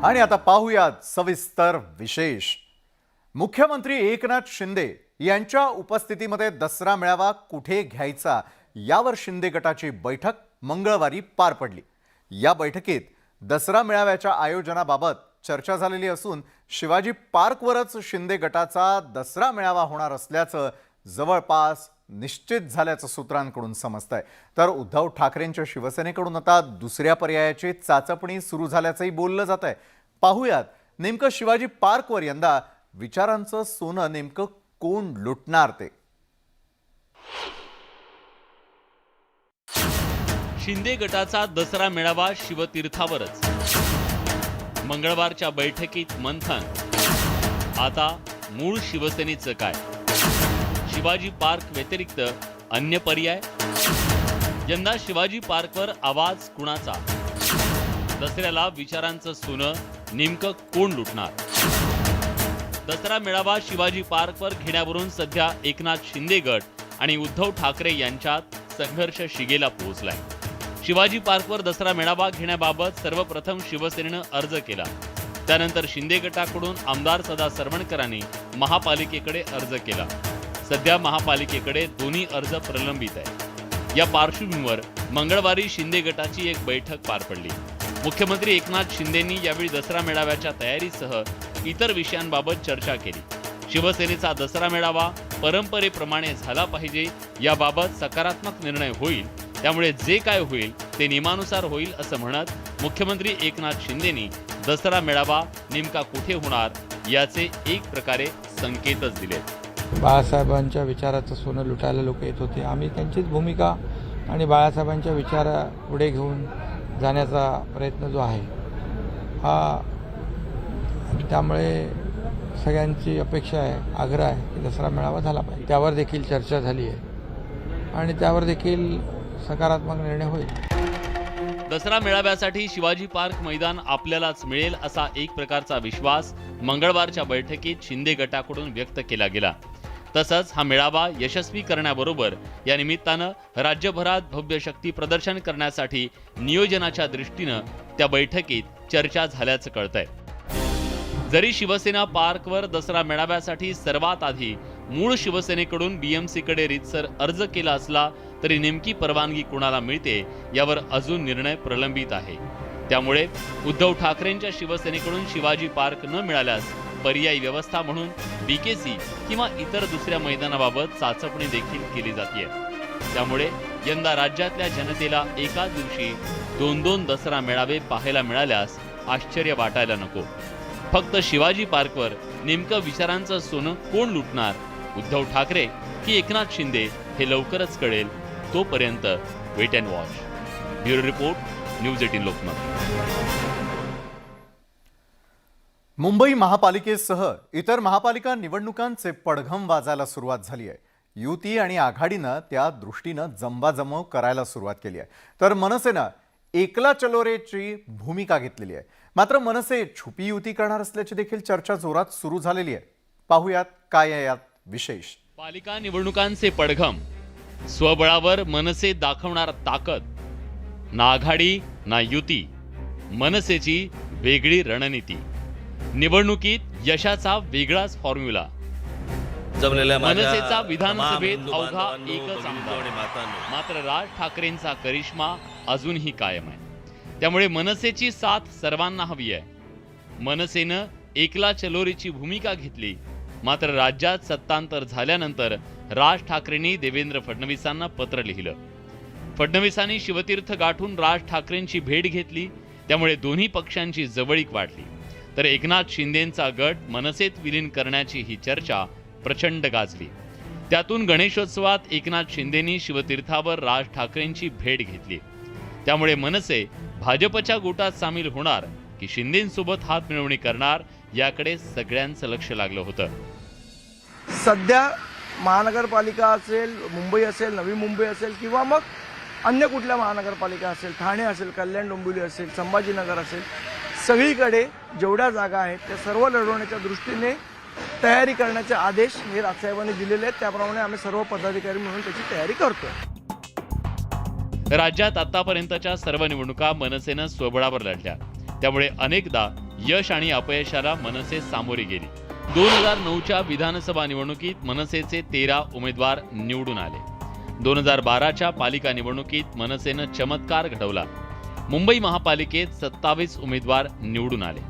आणि आता पाहूयात सविस्तर विशेष। मुख्यमंत्री एकनाथ शिंदे यांच्या उपस्थितीमध्ये दसरा मेळावा कुठे घ्यायचा यावर शिंदे गटाची बैठक मंगळवारी पार पडली। या बैठकीत दसरा मेळाव्याच्या आयोजनाबाबत चर्चा झालेली असून शिवाजी पार्कवरच शिंदे गटाचा दसरा मेळावा होणार असल्याचं जवळपास निश्चित झाल्याचं सूत्रांकडून समजतंय। तर उद्धव ठाकरेंच्या शिवसेनेकडून आता दुसऱ्या पर्यायाची चाचपणी सुरू झाल्याचंही बोललं जात आहे। पाहूयात नेमकं शिवाजी पार्कवर यंदा विचारांचं सोनं नेमकं कोण लुटणार ते। शिंदे गटाचा दसरा मेळावा शिवतीर्थावरच। मंगळवारच्या बैठकीत मंथन। आता मूळ शिवसेनेचं काय? शिवाजी पार्क व्यतिरिक्त अन्य पर्याय? यंदा शिवाजी पार्कवर आवाज कुणाचा? दसऱ्याला विचारांचं सोनं नेमकं कोण लुटणार? दसरा मेळावा शिवाजी पार्कवर घेण्यावरून सध्या एकनाथ शिंदे गट आणि उद्धव ठाकरे यांच्यात संघर्ष शिगेला पोहोचलाय। शिवाजी पार्कवर दसरा मेळावा घेण्याबाबत सर्वप्रथम शिवसेनेनं अर्ज केला। त्यानंतर शिंदे गटाकडून आमदार सदा सरवणकरांनी महापालिकेकडे अर्ज केला। सध्या महापालिकेकडे दोन्ही अर्ज प्रलंबित आहे। या पार्श्वभूमीवर मंगळवारी शिंदे गटाची एक बैठक पार पडली। मुख्यमंत्री एकनाथ शिंदेंनी यावेळी दसरा मेळाव्याच्या तयारीसह इतर विषयांबाबत चर्चा केली। शिवसेनेचा दसरा मेळावा परंपरेप्रमाणे झाला पाहिजे याबाबत सकारात्मक निर्णय होईल, त्यामुळे जे काय होईल ते नियमानुसार होईल असं म्हणत मुख्यमंत्री एकनाथ शिंदेंनी दसरा मेळावा नेमका कुठे होणार याचे एक प्रकारे संकेतच दिले। बाळासाहेबांच्या विचाराचं सोनं लुटायला लोक येत होते। आम्ही त्यांचीच भूमिका आणि बाळासाहेबांच्या विचारा पुढे घेऊन जाण्याचा प्रयत्न जो आहे हा, त्यामुळे सगळ्यांची अपेक्षा आहे, आग्रह आहे की दसरा मेळावा झाला पाहिजे। त्यावर देखील चर्चा झाली आहे आणि त्यावर देखील सकारात्मक निर्णय होईल। दसरा मेळाव्यासाठी शिवाजी पार्क मैदान आपल्यालाच मिळेल असा एक प्रकारचा विश्वास मंगळवारच्या बैठकीत शिंदे गटाकडून व्यक्त केला गेला। तसंच हा मेळावा यशस्वी करण्याबरोबर या निमित्तानं राज्यभरात भव्य शक्ती प्रदर्शन करण्यासाठी नियोजनाच्या दृष्टीनं त्या बैठकीत चर्चा झाल्याचं कळतंय। जरी शिवसेना पार्कवर दसरा मेळाव्यासाठी सर्वात आधी मूळ शिवसेनेकडून बीएमसीकडे रीतसर अर्ज केला असला तरी नेमकी परवानगी कोणाला मिळते यावर अजून निर्णय प्रलंबित आहे। त्यामुळे उद्धव ठाकरेंच्या शिवसेनेकडून शिवाजी पार्क न मिळाल्यास पर्यायी व्यवस्था म्हणून बीकेसी किंवा इतर दुसऱ्या मैदानाबाबत चाचपणी देखील केली जाते। त्यामुळे यंदा राज्यातल्या जनतेला एकाच दिवशी दोन दसरा मेळावे पाहायला मिळाल्यास आश्चर्य वाटायला नको। फक्त शिवाजी पार्कवर नेमकं विचारांचं सोनं कोण लुटणार, उद्धव ठाकरे की एकनाथ शिंदे, हे लवकरच कळेल। तोपर्यंत wait and watch. Bureau report, news 18 Lokmat. Mumbai महापालिकेसह इतर महापालिका निवडणुकांचे पडघम वाजायला सुरुवात झाली आहे। युती आणि आघाडीनं त्या दृष्टीनं जमवाजमव करायला सुरुवात केली आहे। तर मनसेनं एकला चलो रेची भूमिका घेतलेली आहे। मात्र मनसे छुपी युती करणार असल्याची देखील चर्चा जोरात सुरू झालेली आहे। पाहूयात काय आहे यात विशेष। पालिका निवडणुकांचे पडघम, स्वबळावर मनसे दाखवणार ताकद, ना आघाडी ना युती, मनसेची वेगळी रणनीती, निवडणुकीत यशाचा वेगळाच फॉर्म्युला। मनसेचा विधानसभेत अवघा एकच आमदार, मात्र राज ठाकरेंचा करिश्मा अजूनही कायम आहे। त्यामुळे मनसेची साथ सर्वांना हवी आहे। मनसेनं एकला चलोरीची भूमिका घेतली, मात्र राज्यात सत्तांतर झाल्यानंतर राज ठाकरेंनी देवेंद्र फडणवीसांना पत्र लिहिलं। फडणवीसांनी शिवतीर्थ गाठून राज ठाकरेंची भेट घेतली, त्यामुळे दोन्ही पक्षांची जवळीक वाढली। तर एकनाथ शिंदेंचा गट मनसेत विलीन करण्याची ही चर्चा प्रचंड गाजली। त्यातून गणेशोत्सवात एकनाथ शिंदेंनी शिवतीर्थावर राज ठाकरेंची भेट घेतली। त्यामुळे मनसे भाजपच्या गोटात सामील होणार की शिंदेंसोबत हात मिळवणी करणार याकडे सगळ्यांचं लक्ष लागलं होतं। सध्या महानगरपालिका असेल, मुंबई असेल, नवी मुंबई असेल किंवा मग अन्य कुठल्या महानगरपालिका असेल, ठाणे असेल, कल्याण डोंबिवली असेल, संभाजीनगर असेल, सगळीकडे जेवढ्या जागा आहेत त्या सर्व लढवण्याच्या दृष्टीने तयारी करण्याचे आदेश हे राजसाहेबांनी दिलेले आहेत। त्याप्रमाणे आम्ही सर्व पदाधिकारी म्हणून त्याची तयारी करतोय। राज्यात आतापर्यंतच्या सर्व निवडणुका मनसेनं स्वबळावर लढल्या, त्यामुळे अनेकदा यश आणि अपयशाला मनसे सामोरी गेली. 2009च्या विधानसभा निवडणुकीत मनसेचे 13 उमेदवार निवडून आले. 2012च्या पालिका निवडणुकीत मनसेनं चमत्कार घडवला. मुंबई महापालिकेत 27 उमेदवार निवडून आले.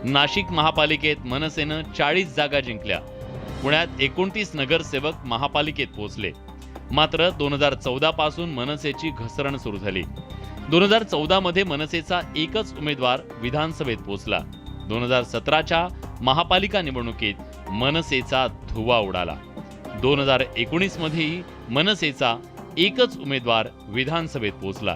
नाशिक महापालिकेत मनसेनं 40 जागा जिंकल्या. पुण्यात 29 नगरसेवक महापालिकेत पोहोचले. मात्र 2014 पासून मनसेची घसरण सुरू झाली. 2014 मध्ये मनसेचा एकच उमेदवार विधानसभेत पोहोचला. 2017च्या महापालिका निवडणुकीत मनसेचा धुव्वा उडाला. 2019 मध्येही मनसेचा एकच उमेदवार विधानसभेत पोहोचला.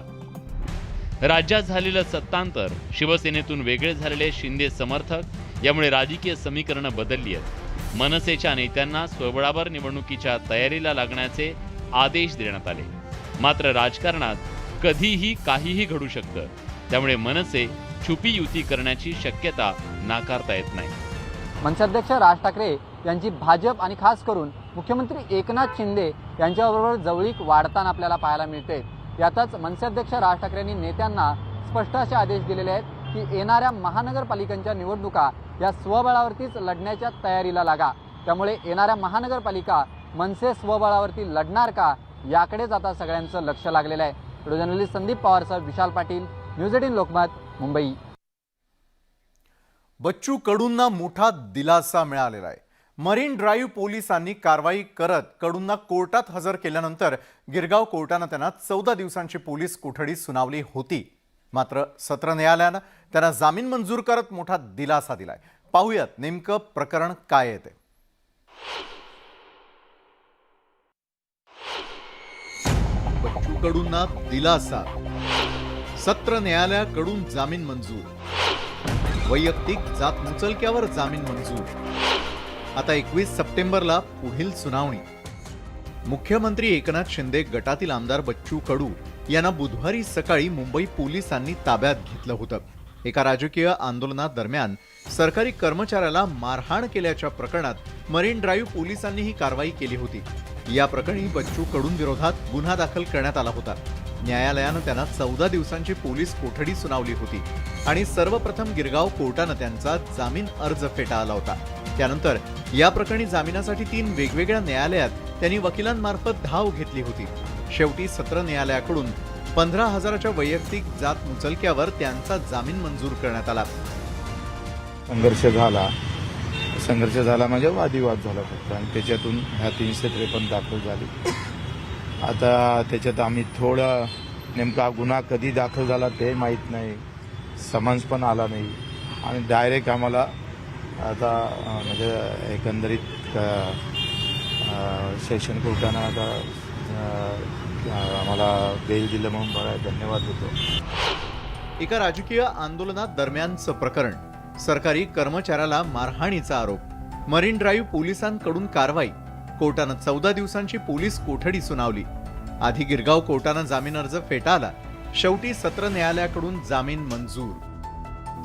राज्यात झालेलं सत्तांतर, शिवसेनेतून वेगळे झालेले शिंदे समर्थक यामुळे राजकीय समीकरणं बदलली आहेत. मनसेच्या नेत्यांना स्वबळावर निवडणुकीच्या तयारीला लागण्याचे आदेश देण्यात आले. मात्र राजकारणात कधीही काहीही घडू शकतं. त्यामुळे मनसे छुपी युती करण्याची शक्यता नाकारता येत नाही. मनसेअध्यक्ष राज ठाकरे यांची भाजप आणि खास करून मुख्यमंत्री एकनाथ शिंदे यांच्याबरोबर जवळीक वाढताना आपल्याला पाहायला मिळते. यातच मनसेअध्यक्ष राज ठाकरेंनी नेत्यांना स्पष्ट असे आदेश दिलेले आहेत की येणाऱ्या महानगरपालिकांच्या निवडणुका या स्वबळावरतीच लढण्याच्या तयारीला लागा. त्यामुळे येणाऱ्या महानगरपालिका मनसे स्वबळावरती लढणार का याकडेच आता सगळ्यांचं लक्ष लागलेलं आहे. Video journalist Sandeep पवारसह Vishal Patil, news 18 Lokmat, Mumbai. Bachchu कडूंना मोठा दिलासा मिळालेला आहे. मरीन ड्राईव्ह पोलिसांनी कारवाई करत कडूंना कोर्टात हजर केल्यानंतर गिरगाव कोर्टानं त्यांना 14 दिवसांची पोलीस कोठडी सुनावली होती. मात्र सत्र न्यायालयानं त्यांना जामीन मंजूर करत मोठा दिलासा दिलाय. पाहूयात नेमकं प्रकरण काय आहे ते. बच्चू कडूंना दिलासा, सत्र न्यायालयाकडून जामीन मंजूर. वैयक्तिक जात मुचलक्यावर जामीन मंजूर. आता 21 सप्टेंबरला पुढील सुनावणी. मुख्यमंत्री एकनाथ शिंदे गटातील आमदार बच्चू कडू यांना बुधवारी सकाळी मुंबई पोलिसांनी ताब्यात घेतलं होतं. एका राजकीय आंदोलनादरम्यान सरकारी कर्मचाऱ्याला मारहाण केल्याच्या प्रकरणात मरीन ड्राईव्ह पोलिसांनी ही कारवाई केली होती. या प्रकरणी बच्चू कडूंविरोधात गुन्हा दाखल करण्यात आला होता. न्यायालयानं त्यांना 14 दिवसांची पोलीस कोठडी सुनावली होती आणि सर्वप्रथम गिरगाव कोर्टानं त्यांचा जामीन अर्ज फेटाळला होता. त्यानंतर या प्रकरणी जामिनासाठी 3 वेगवेगळ्या न्यायालयात त्यांनी वकिलांमार्फत धाव घेतली होती. शेवटी सत्र न्यायालयाकडून 15,000च्या वैयक्तिक जात मुचलक्यावर त्यांचा जामीन मंजूर करण्यात आला. संघर्ष झाला म्हणजे वादिवाद झाला फक्त आणि त्याच्यातून ह्या 353 दाखल झाली. आता त्याच्यात आम्ही थोडं नेमका गुन्हा कधी दाखल झाला ते माहीत नाही, समन्स पण आला नाही आणि डायरेक्ट आम्हाला आता म्हणजे एकंदरीत सेशन कोर्टानं आता आम्हाला बेल दिलं म्हणून मला धन्यवाद देतो. एका राजकीय आंदोलनात दरम्यानचं प्रकरण, सरकारी कर्मचाऱ्याला मारहाणीचा आरोप, मरीन ड्राईव्ह पोलिसांकडून कारवाई, कोर्टानं 14 दिवसांची पोलीस कोठडी सुनावली. आधी गिरगाव कोर्टानं जामीन अर्ज फेटाळला. शेवटी सत्र न्यायालयाकडून जामीन मंजूर.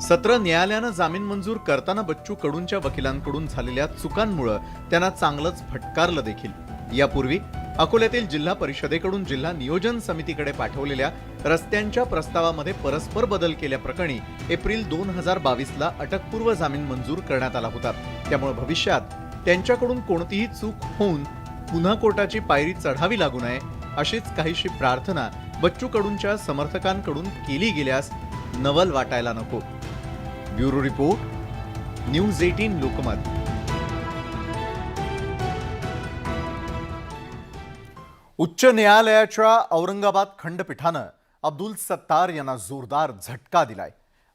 सत्र न्यायालयानं जामीन मंजूर करताना बच्चू कडूंच्या वकिलांकडून झालेल्या चुकांमुळे त्यांना चांगलंच फटकारलं देखील. यापूर्वी अकोल्यातील जिल्हा परिषदेकडून जिल्हा नियोजन समितीकडे पाठवलेल्या रस्त्यांच्या प्रस्तावामध्ये परस्पर बदल केल्याप्रकरणी एप्रिल 2022ला अटकपूर्व जामीन मंजूर करण्यात आला होता. त्यामुळे भविष्यात त्यांच्याकडून कोणतीही चूक होऊन पुन्हा कोर्टाची पायरी चढावी लागू नये अशीच काहीशी प्रार्थना बच्चू कडूंच्या समर्थकांकडून केली गेल्यास नवल वाटायला नको. Bureau report, news 18 Lokmat. उच्च न्यायालयाच्या औरंगाबाद खंडपीठानं अब्दुल सत्तार यांना जोरदार झटका दिलाय.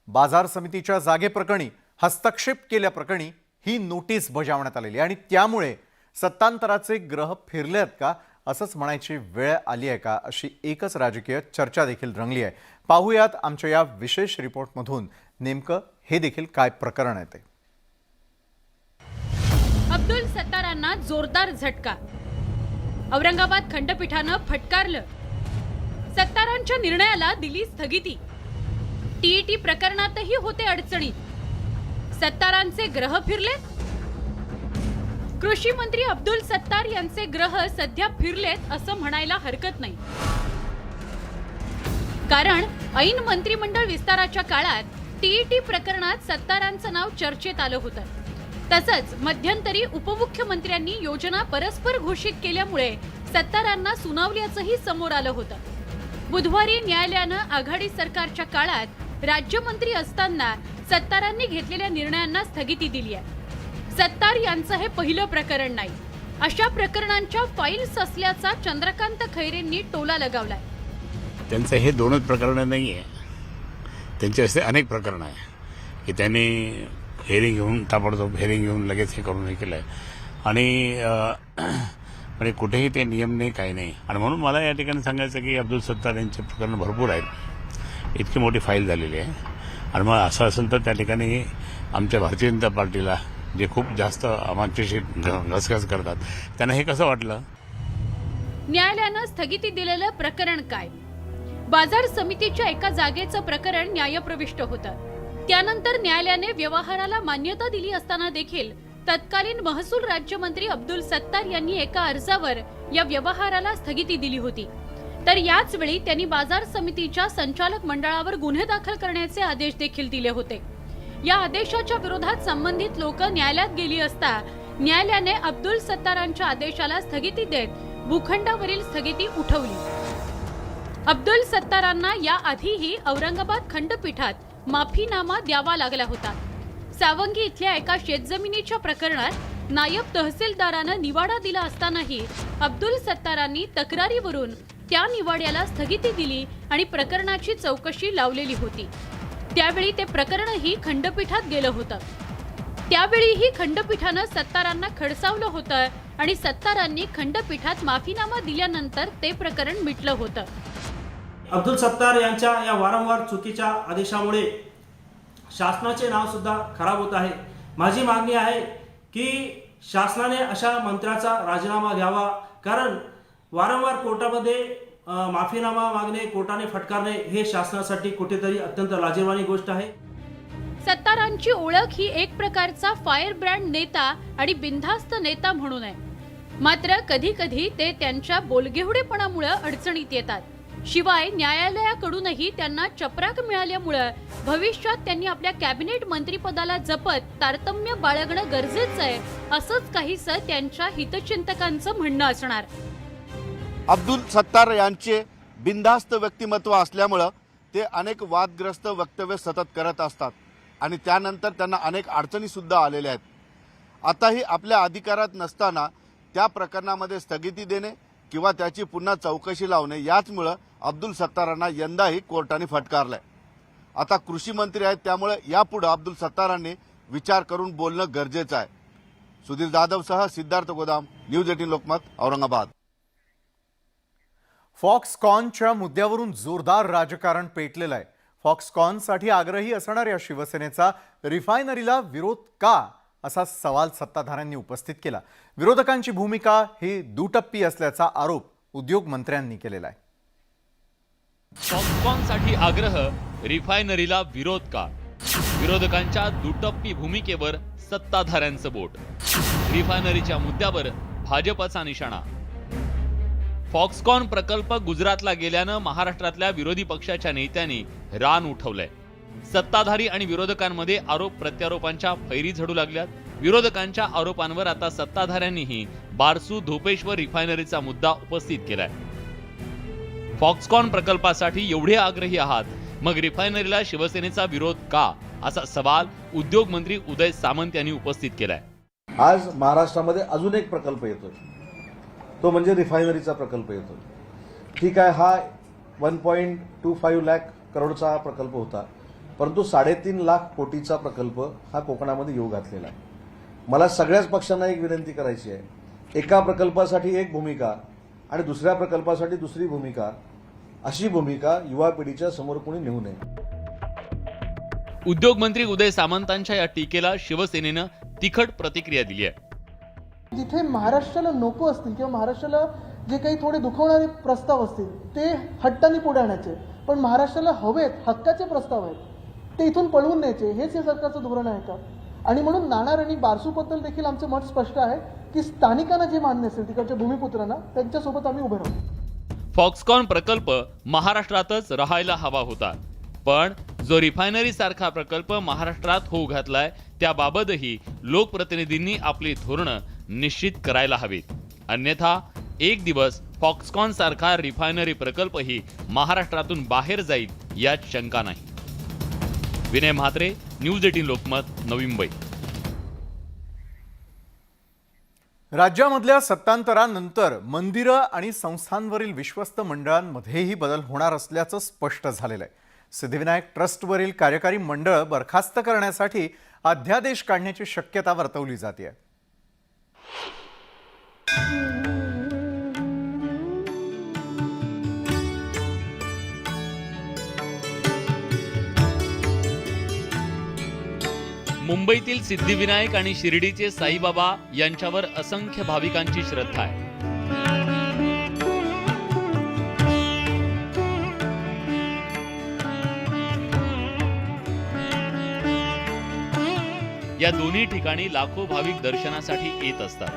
बाजार समितीच्या जागेप्रकरणी हस्तक्षेप केल्याप्रकरणी ही नोटीस बजावण्यात आलेली आणि त्यामुळे सत्तांतराचे ग्रह फिरलेत का असंच म्हणायची वेळ आली आहे का अशी एकच राजकीय चर्चा देखील रंगली आहे. पाहूयात आमच्या या विशेष रिपोर्टमधून नेमकं हे देखील काय प्रकरण आहे ते. अब्दुल सत्तारांना जोरदार झटका. औरंगाबाद खंडपीठानं फटकारलं. सत्तारांच्या निर्णयाला दिली स्थगिती. टीईटी प्रकरणातही होते अडचणीत. सत्तारांचे ग्रह फिरलेत. कृषी मंत्री अब्दुल सत्तार यांचे ग्रह सध्या फिरलेत असं म्हणायला हरकत नाही. कारण ऐन मंत्रिमंडळ विस्ताराच्या काळात टीईटी प्रकरणात सत्तारांचं नाव चर्चेत आलं होतं. तसंच मध्यंतरी उपमुख्यमंत्र्यांनी योजना परस्पर घोषित केल्यामुळे सत्तारांना सुनावल्याचंही समोर आलं होतं. बुधवारी न्यायालयानं आघाडी सरकारच्या काळात राज्यमंत्री असताना सत्तारांनी घेतलेल्या निर्णयांना स्थगिती दिली आहे. सत्तार यांचं हे पहिलं प्रकरण नाही. अशा प्रकरणांच्या फाईल्स असल्याचा चंद्रकांत खैरेंनी टोला लगावलाय. त्यांचं हे दोनच प्रकरणं नाही आहे, त्यांचे असे अनेक प्रकरणं आहे की त्यांनी हेअरिंग घेऊन ताबडतोब हेअरिंग घेऊन लगेच हे करून हे केलं आहे आणि कुठेही ते नियम नाही, काही नाही. आणि म्हणून मला या ठिकाणी सांगायचं की अब्दुल सत्तार यांचे प्रकरण भरपूर आहेत, इतकी मोठी फाईल झालेली आहे. आणि मग असं असेल तर त्या ठिकाणी आमच्या भारतीय जनता पार्टीला जे खूप जास्त आमच्याशी घसघस करतात त्यांना हे कसं वाटलं. न्यायालयानं स्थगिती दिलेलं प्रकरण काय? बाजार समितीच्या एका जागेचं प्रकरण न्यायप्रविष्ट होतं. त्यानंतर न्यायालयाने व्यवहाराला मान्यता दिली असताना देखील तत्कालीन महसूल राज्यमंत्री अब्दुल सत्तार यांनी एका अर्जावर या व्यवहाराला स्थगिती दिली होती. तर याच वेळी त्यांनी बाजार समितीच्या संचालक मंडळावर गुन्हे दाखल करण्याचे आदेश देखील दिले होते. या आदेशाच्या विरोधात संबंधित लोक न्यायालयात गेली असता न्यायालयाने अब्दुल सत्तारांच्या आदेशाला स्थगिती देत भूखंडावरील स्थगिती उठवली. अब्दुल सत्तारांना याआधीही औरंगाबाद खंडपीठात माफीनामा द्यावा लागला होता. सावंगी इथल्या एका शेतजमिनीच्या प्रकरणात नायब तहसीलदारानं निवाडा दिला असतानाही अब्दुल सत्तारांनी तक्रारीवरून त्या निवाड्याला स्थगिती दिली आणि प्रकरणाची चौकशी लावलेली होती. त्यावेळी ते प्रकरणही खंडपीठात गेलं होतं. त्यावेळीही खंडपीठानं सत्तारांना खडसावलं होतं आणि सत्तारांनी खंडपीठात माफीनामा दिल्यानंतर ते प्रकरण मिटलं होतं. अब्दुल सत्तार यांच्या या वारंवार चुकीच्या आदेशामुळे शासनाचे नाव सुद्धा खराब होत आहे. माझी मागणी आहे की शासनाने अशा मंत्र्याचा राजीनामा द्यावा, कारण वारंवार कोर्टामध्ये माफीनामा मागणे, कोर्टाने फटकारणे हे शासनासाठी कुठेतरी अत्यंत लाजिरवाणी गोष्ट आहे. सत्तारांची ओळख ही एक प्रकारचा फायर ब्रँड नेता आणि बिनधास्त नेता म्हणून आहे. मात्र कधी कधी ते त्यांच्या बोलगेहुडेपणामुळे अडचणीत येतात. शिवाय न्यायालयाकडूनही त्यांना चपराक मिळाल्यामुळे भविष्यात त्यांनी आपल्या कॅबिनेट मंत्रिपदाला जपत तारतम्य बाळगणं गरजेचं आहे, असंच काहीसं त्यांच्या हितचिंतकांचं म्हणणं असणार. अब्दुल सत्तार यांचे बिनधास्त व्यक्तिमत्व असल्यामुळं ते अनेक वादग्रस्त वक्तव्य सतत करत असतात आणि त्यानंतर त्यांना अनेक अडचणी सुद्धा आलेल्या आहेत. आताही आपल्या अधिकारात नसताना त्या प्रकरणामध्ये स्थगिती देणे किंवा त्याची पुन्हा चौकशी लावणे याचमुळं अब्दुल सत्तारांना यंदाही कोर्टाने फटकारलंय. आता कृषी मंत्री आहेत, त्यामुळे यापुढे अब्दुल सत्तारांनी विचार करून बोलणं गरजेचं आहे. सुधीर जाधवसह सिद्धार्थ गोदाम, न्यूज 18 लोकमत, औरंगाबाद. फॉक्सकॉनच्या मुद्द्यावरून जोरदार राजकारण पेटलेलं आहे. फॉक्सकॉनसाठी आग्रही असणाऱ्या शिवसेनेचा रिफायनरीला विरोध का, असा सवाल सत्ताधाऱ्यांनी उपस्थित केला. विरोधकांची भूमिका ही दुटप्पी असल्याचा आरोप उद्योग मंत्र्यांनी केलेला आहे. फॉक्सकॉनसाठी आग्रह, रिफायनरीला विरोध का? विरोधकांच्या दुटप्पी भूमिकेवर सत्ताधाऱ्यांचं बोट. रिफायनरीच्या मुद्द्यावर भाजपचा निशाणा. फॉक्सकॉन प्रकल्प गुजरातला गेल्यानं महाराष्ट्रातल्या विरोधी पक्षाच्या नेत्यांनी रान उठवलंय. सत्ताधारी आणि विरोधकांमध्ये आरोप प्रत्यारोपांच्या फैरी झडू लागल्यात. विरोधकांच्या आरोपांवर आता सत्ताधाऱ्यांनीही बारसू धोपेश्वर रिफायनरीचा मुद्दा उपस्थित केलाय. फॉक्सकॉन प्रकल्पासाठी एवढे आग्रही आहात, मग रिफायनरीला शिवसेनेचा विरोध का, असा सवाल उद्योग मंत्री उदय सामंत यांनी उपस्थित केलाय. आज महाराष्ट्रामध्ये अजून एक प्रकल्प येतोय, तो म्हणजे रिफायनरीचा प्रकल्प येतोय. ठीक आहे, हा 1.25 लाख करोडचा प्रकल्प होता, परंतु 3.5 लाख कोटीचा प्रकल्प हा कोकणामध्ये येऊ घातलेला आहे. मला सगळ्याच पक्षांना एक विनंती करायची आहे, एका प्रकल्पासाठी एक भूमिका आणि दुसऱ्या प्रकल्पासाठी दुसरी भूमिका, अशी भूमिका युवा पिढीच्या समोर कोणी नेऊ नये. उद्योग मंत्री उदय सामंतांच्या या टीकेला शिवसेनेनं तिखट प्रतिक्रिया दिली आहे. जिथे महाराष्ट्राला नको असतील किंवा महाराष्ट्राला जे काही थोडे दुखवणारे प्रस्ताव असतील ते हट्टाने पुढे आणायचे, पण महाराष्ट्राला हवेत हक्काचे प्रस्ताव आहेत ते इथून पळवून न्यायचे, हेच या सरकारचं धोरण आहे का? आणि म्हणून नाणार आणि बारसूबद्दल देखील आमचं मत स्पष्ट आहे की स्थानिकांना जे मान्य असेल, तिकडच्या भूमिपुत्रांना, त्यांच्यासोबत आम्ही उभे राहू. फॉक्सकॉन प्रकल्प महाराष्ट्रातच राहायला हवा होता, पण जो रिफायनरी सारखा प्रकल्प महाराष्ट्रात होऊ घातलाय त्याबाबतही लोकप्रतिनिधींनी आपली धोरणं निश्चित करायला हवीत. अन्यथा एक दिवस फॉक्सकॉन सारखा रिफायनरी प्रकल्पही महाराष्ट्रातून बाहेर जाईल यात शंका नाही. विनय म्हात्रे, न्यूज 18 लोकमत, नवी मुंबई. राज्यामधल्या सत्तांतरानंतर मंदिरं आणि संस्थांवरील विश्वस्त मंडळांमध्येही बदल होणार असल्याचं स्पष्ट झालेलं आहे. सिद्धिविनायक ट्रस्टवरील कार्यकारी मंडळ बरखास्त करण्यासाठी अध्यादेश काढण्याची शक्यता वर्तवली जाते. मुंबईतील सिद्धिविनायक आणि शिर्डीचे साईबाबा यांच्यावर असंख्य भाविकांची श्रद्धा आहे. या दोन्ही ठिकाणी लाखो भाविक दर्शनासाठी येत असतात.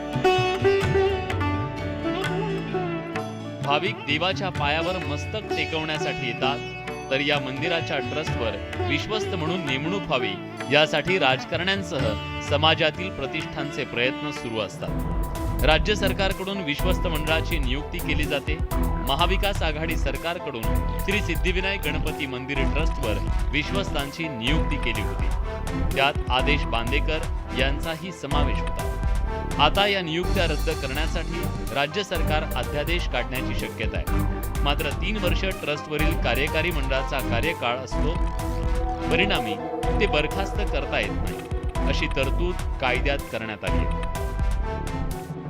भाविक देवाच्या पायावर मस्तक टेकवण्यासाठी येतात, तर या मंदिराच्या ट्रस्टवर विश्वस्त म्हणून नेमणूक व्हावी यासाठी राजकारण्यांसह समाजातील प्रतिष्ठानचे प्रयत्न सुरू असतात. राज्य सरकारकडून विश्वस्त मंडळाची नियुक्ती केली जाते. महाविकास आघाडी सरकारकडून श्री सिद्धिविनायक गणपती मंदिर ट्रस्टवर विश्वस्तांची नियुक्ती केली होती. त्यात आदेश बांदेकर यांचाही समावेश होता. आता या नियुक्त्या रद्द करण्यासाठी राज्य सरकार अध्यादेश काढण्याची शक्यता आहे. मात्र 3 वर्ष ट्रस्टवरील कार्यकारी मंडळाचा कार्यकाळ असतो. परिणामी ते बरखास्त करता येत नाही अशी तरतूद कायद्यात करण्यात आली आहे.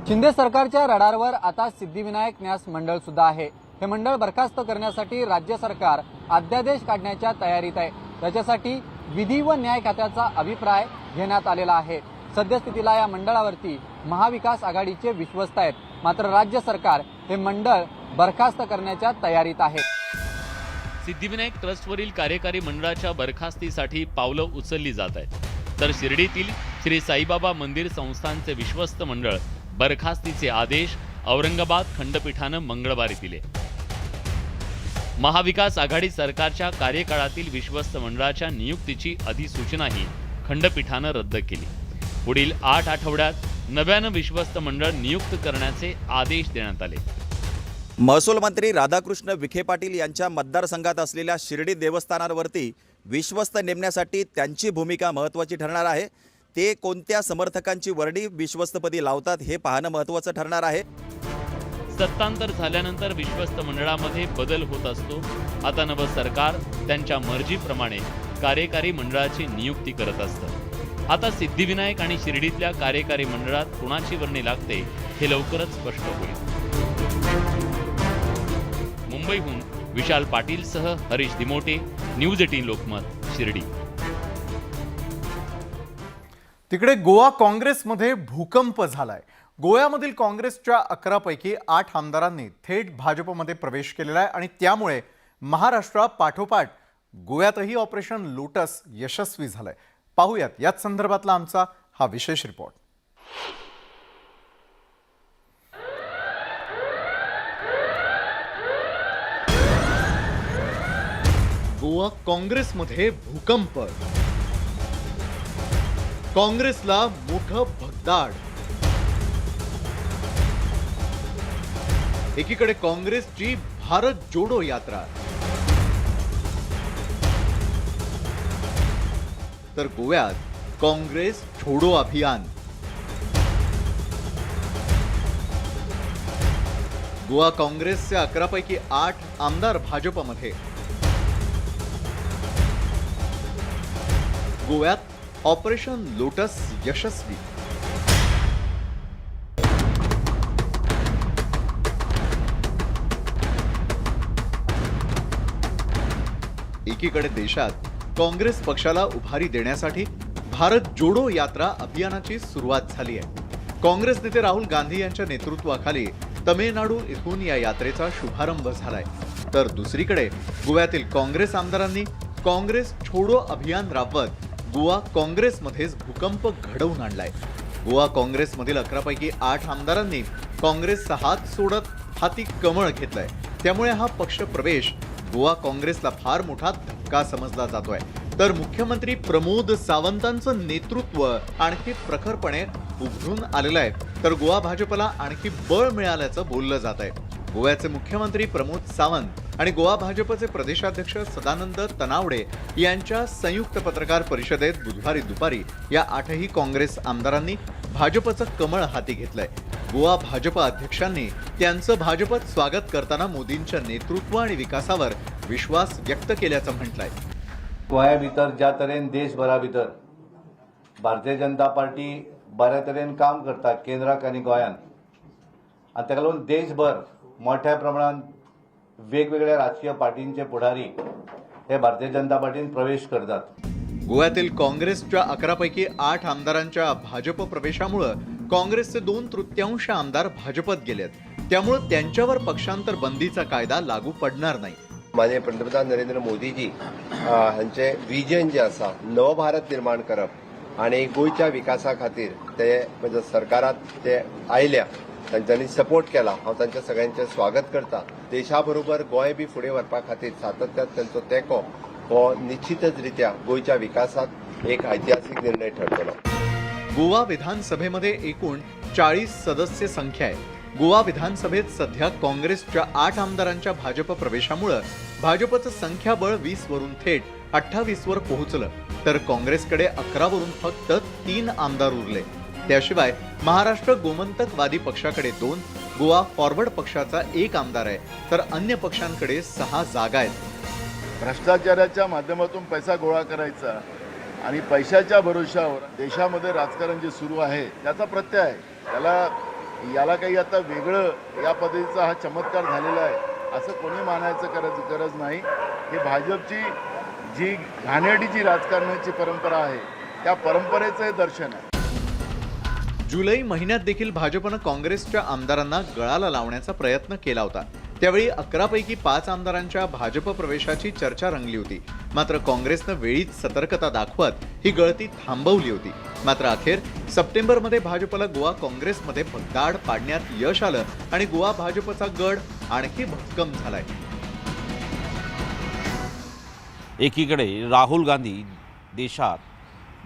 शिंदे सरकारच्या रडारवर आता सिद्धिविनायक न्यास मंडळ सुद्धा आहे. हे मंडळ बरखास्त करण्यासाठी राज्य सरकार अध्यादेश काढण्याच्या तयारीत आहे. त्याच्यासाठी विधी व न्याय खात्याचा अभिप्राय घेण्यात आलेला आहे. सद्यस्थितीला या मंडळावरती महाविकास आघाडीचे विश्वस्त आहेत. मात्र राज्य सरकार हे मंडळ बरखास्त करण्याच्या तयारीत आहे. सिद्धिविनायक ट्रस्टवरील कार्यकारी मंडळाच्या बरखास्तीसाठी पावलं उचलली जात आहेत. तर शिर्डीतील श्री साईबाबा मंदिर संस्थानचे विश्वस्त मंडळ बरखास्तीचे आदेश औरंगाबाद खंडपीठानं मंगळवारी दिले. महाविकास आघाडी सरकारच्या कार्यकाळातील विश्वस्त मंडळाच्या नियुक्तीची अधिसूचनाही खंडपीठानं रद्द केली. पुढील 8 आठवड्यात नव्यानं विश्वस्त मंडळ नियुक्त करण्याचे आदेश देण्यात आले. महसूल मंत्री राधाकृष्ण विखे पाटील यांच्या मतदारसंघात असलेल्या शिर्डी देवस्थानांवरती विश्वस्त नेमण्यासाठी त्यांची भूमिका महत्त्वाची ठरणार आहे. ते कोणत्या समर्थकांची वर्णी विश्वस्तपदी लावतात हे पाहणं महत्त्वाचं ठरणार आहे. सत्तांतर झाल्यानंतर विश्वस्त मंडळामध्ये बदल होत असतो. आता नवं सरकार त्यांच्या मर्जीप्रमाणे कार्यकारी मंडळाची नियुक्ती करत असतं. आता सिद्धिविनायक आणि शिर्डीतल्या कार्यकारी मंडळात कोणाची वर्णी लागते हे लवकरच स्पष्ट होईल. मुंबईहून विशाल पाटीलसह हरीश दिमोटे, न्यूज 18 लोकमत, शिर्डी. तिकडे गोवा काँग्रेसमध्ये भूकंप झालाय. गोव्यामधील काँग्रेसच्या 11 पैकी 8 आमदारांनी थेट भाजपमध्ये प्रवेश केलेला आहे आणि त्यामुळे महाराष्ट्रापाठोपाठ गोव्यातही ऑपरेशन लोटस यशस्वी झालंय. पाहूयात याच संदर्भातला आमचा हा विशेष रिपोर्ट. गोवा काँग्रेसमध्ये भूकंप. काँग्रेसला मोठं भगदाड. एकीकडे काँग्रेसची भारत जोडो यात्रा, तर गोव्यात काँग्रेस छोडो अभियान. गोवा काँग्रेसचे 11 पैकी 8 आमदार भाजपमध्ये. गोव्यात ऑपरेशन लोटस यशस्वी. एकीकडे देशात काँग्रेस पक्षाला उभारी देण्यासाठी भारत जोडो यात्रा अभियानाची सुरुवात झाली आहे. काँग्रेस नेते राहुल गांधी यांच्या नेतृत्वाखाली तमिळनाडू इथून या यात्रेचा शुभारंभ झालाय. तर दुसरीकडे गोव्यातील काँग्रेस आमदारांनी काँग्रेस छोडो अभियान राबवत गोवा काँग्रेसमध्येच भूकंप घडवून आणलाय. गोवा काँग्रेसमधील 11 पैकी 8 आमदारांनी काँग्रेसचा हात सोडत हाती कमळ घेतलंय. त्यामुळे हा पक्ष प्रवेश गोवा काँग्रेसला फार मोठा धक्का समजला जातोय, तर मुख्यमंत्री प्रमोद सावंतांचं नेतृत्व आणखी प्रखरपणे उभरून आलेलं आहे, तर गोवा भाजपला आणखी बळ मिळाल्याचं बोललं जात आहे. गोव्याचे मुख्यमंत्री प्रमोद सावंत आणि गोवा भाजपचे प्रदेशाध्यक्ष सदानंद तनावडे यांच्या संयुक्त पत्रकार परिषदेत बुधवारी दुपारी या 8ही काँग्रेस आमदारांनी भाजपचं कमळ हाती घेतलंय. गोवा भाजप अध्यक्षांनी त्यांचं भाजपत स्वागत करताना मोदींच्या नेतृत्व आणि विकासावर विश्वास व्यक्त केल्याचं म्हटलंय. गोंया भितर ज्या तरेन देशभरा भितर भारतीय जनता पार्टी बऱ्या तरेन काम करता केंद्राक आनी गोंयांत, आनी ताका लागून देशभर मोठ्या प्रमाणात वेगवेगळ्या राजकीय पार्टींचे पुढारी हे भारतीय जनता पार्टीत प्रवेश करतात. गोव्यातील काँग्रेसच्या 11 पैकी 8 आमदारांच्या भाजप प्रवेशामुळे काँग्रेसचे 2/3 आमदार भाजपत गेलेत. त्यामुळे त्यांच्यावर पक्षांतर बंदीचा कायदा लागू पडणार नाही. माननीय पंतप्रधान नरेंद्र मोदीजी हांचे विजन जे आसा नवभारत निर्माण करप आणि गोंयच्या विकासा खातीर ते म्हणजे सरकारात ते आयल्या, तांच्यांनी सपोर्ट केला. हांव तांच्या सगळ्यांचे स्वागत करता. देशा बरोबर गोंय बी फुडें व्हरपा खातीर सातत्यान तांचो तेंको हो निश्चितच रित्या गोंयच्या विकासात एक ऐतिहासिक निर्णय ठरतलो. गोवा विधानसभेमध्ये एकूण 40 सदस्य संख्या आहे. गोवा विधानसभेत सध्या काँग्रेसच्या 8 आमदारांच्या भाजप प्रवेशामुळे भाजपचं संख्याबळ 20 वरून थेट 28 वर पोहोचलं, तर काँग्रेसकडे 11 वरून फक्त 3 आमदार उरले. त्याशिवाय महाराष्ट्र गोमंतकवादी पक्षाकडे 2, गोवा फॉरवर्ड पक्षाचा 1 आमदार आहे, तर अन्य पक्षांकडे 6 जागा आहेत. भ्रष्टाचाराच्या माध्यमातून पैसा गोळा करायचा आणि पैशाच्या भरोशावर देशामध्ये राजकारण जे सुरू आहे त्याचा प्रत्यय आहे. याला काही आता वेगळं या पद्धतीचा हा चमत्कार झालेला आहे असं कोणी मानायचं गरज नाही. ही भाजपची जी घाणेरडीची राजकारणाची परंपरा आहे त्या परंपरेचं हे दर्शन आहे. जुलै महिन्यात देखील भाजपनं काँग्रेसच्या आमदारांना गळाला लावण्याचा प्रयत्न केला होता. त्यावेळी 11 पैकी 5 आमदारांच्या भाजप प्रवेशाची चर्चा रंगली होती. मात्र काँग्रेसनं वेळीच सतर्कता दाखवत ही गळती थांबवली होती. मात्र अखेर सप्टेंबरमध्ये भाजपला गोवा काँग्रेसमध्ये भगदाड पाडण्यात यश आलं आणि गोवा भाजपचा गड आणखी भक्कम झालाय. एकीकडे राहुल गांधी देशात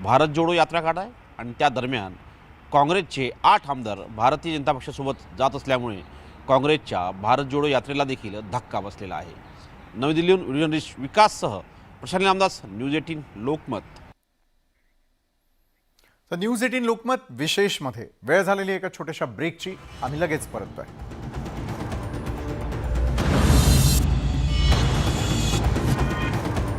भारत जोडो यात्रा काढाय आणि त्या दरम्यान काँग्रेसचे 8 आमदार भारतीय जनता पक्षासोबत जात असल्यामुळे काँग्रेसच्या भारत जोडो यात्रेला देखील धक्का बसलेला आहे. नवी दिल्लीहून व्हिडिओ जर्नलिस्ट विकाससह प्रशांत नामदास, न्यूज 18 लोकमत. तर न्यूज 18 लोकमत विशेषमध्ये वेळ झालेली एका छोट्याशा ब्रेकची. आम्ही लगेच परततोय.